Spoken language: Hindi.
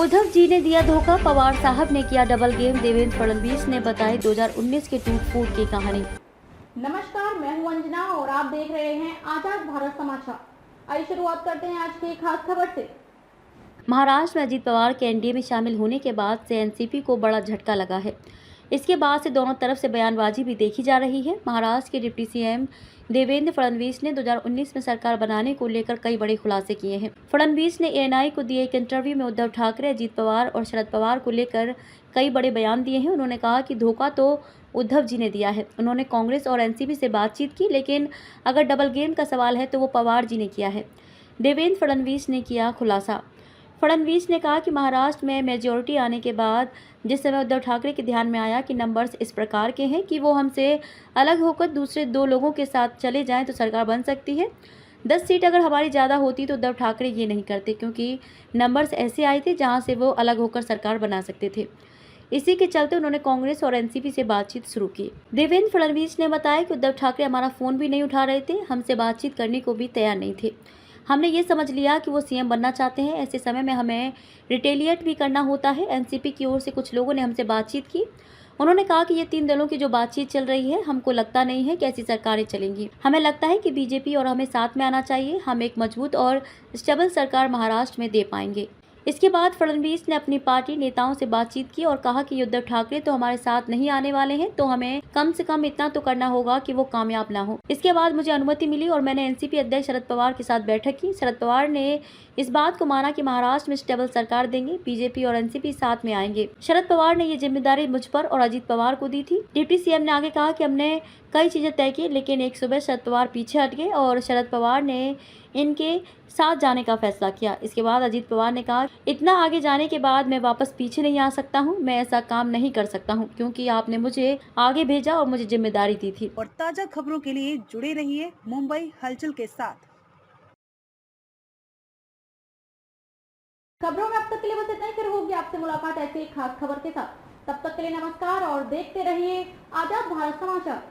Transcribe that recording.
उद्धव जी ने दिया धोखा, पवार साहब ने किया डबल गेम, देवेंद्र फडणवीस ने बताई 2019 के टूट फूट की कहानी। नमस्कार, मैं हूं अंजना और आप देख रहे हैं आजाद भारत समाचार। आइए शुरुआत करते हैं आज की खास खबर से। महाराष्ट्र में अजीत पवार के एनडीए में शामिल होने के बाद से एनसीपी को बड़ा झटका लगा है। इसके बाद से दोनों तरफ से बयानबाजी भी देखी जा रही है। महाराष्ट्र के डिप्टी सीएम देवेंद्र फडणवीस ने 2019 में सरकार बनाने को लेकर कई बड़े खुलासे किए हैं। फडणवीस ने एएनआई को दिए एक इंटरव्यू में उद्धव ठाकरे, अजीत पवार और शरद पवार को लेकर कई बड़े बयान दिए हैं। उन्होंने कहा कि धोखा तो उद्धव जी ने दिया है। उन्होंने कांग्रेस और एनसीपी से बातचीत की, लेकिन अगर डबल गेम का सवाल है तो वो पवार जी ने किया है। देवेंद्र फडणवीस ने किया खुलासा। फडणवीस ने कहा कि महाराष्ट्र में मेजॉरिटी आने के बाद जिस समय उद्धव ठाकरे के ध्यान में आया कि नंबर्स इस प्रकार के हैं कि वो हमसे अलग होकर दूसरे दो लोगों के साथ चले जाएं तो सरकार बन सकती है। 10 सीट अगर हमारी ज़्यादा होती तो उद्धव ठाकरे ये नहीं करते, क्योंकि नंबर्स ऐसे आए थे जहां से वो अलग होकर सरकार बना सकते थे। इसी के चलते उन्होंने कांग्रेस और एनसीपी से बातचीत शुरू की। देवेंद्र फडणवीस ने बताया कि उद्धव ठाकरे हमारा फ़ोन भी नहीं उठा रहे थे, हमसे बातचीत करने को भी तैयार नहीं थे। हमने ये समझ लिया कि वो सीएम बनना चाहते हैं। ऐसे समय में हमें रिटेलिएट भी करना होता है। एनसीपी की ओर से कुछ लोगों ने हमसे बातचीत की। उन्होंने कहा कि ये 3 दलों की जो बातचीत चल रही है, हमको लगता नहीं है कि ऐसी सरकारें चलेंगी। हमें लगता है कि बीजेपी और हमें साथ में आना चाहिए। हम एक मजबूत और स्टेबल सरकार महाराष्ट्र में दे पाएंगे। इसके बाद फडणवीस ने अपनी पार्टी नेताओं से बातचीत की और कहा कि उद्धव ठाकरे तो हमारे साथ नहीं आने वाले हैं, तो हमें कम से कम इतना तो करना होगा कि वो कामयाब ना हो। इसके बाद मुझे अनुमति मिली और मैंने एनसीपी अध्यक्ष शरद पवार के साथ बैठक की। शरद पवार ने इस बात को माना कि महाराष्ट्र में स्टेबल सरकार देंगे, बीजेपी और एनसीपी साथ में आएंगे। शरद पवार ने ये जिम्मेदारी मुझ पर और अजीत पवार को दी थी। डिप्टी सीएम ने आगे कहा कि हमने कई चीजें तय की, लेकिन एक सुबह शरद पवार पीछे हट गए और शरद पवार ने इनके साथ जाने का फैसला किया। इसके बाद अजीत पवार ने कहा, इतना आगे जाने के बाद मैं वापस पीछे नहीं आ सकता हूं। मैं ऐसा काम नहीं कर सकता हूं, क्योंकि आपने मुझे आगे भेजा और मुझे जिम्मेदारी दी थी। और ताजा खबरों के लिए जुड़े रहिए मुंबई हलचल के साथ। खबरों में अब तक के लिए बस इतना ही। फिर होगी आपसे मुलाकात ऐसी एक खास खबर के साथ। तब तक के लिए नमस्कार और देखते रहिए आजाद भारत समाचार।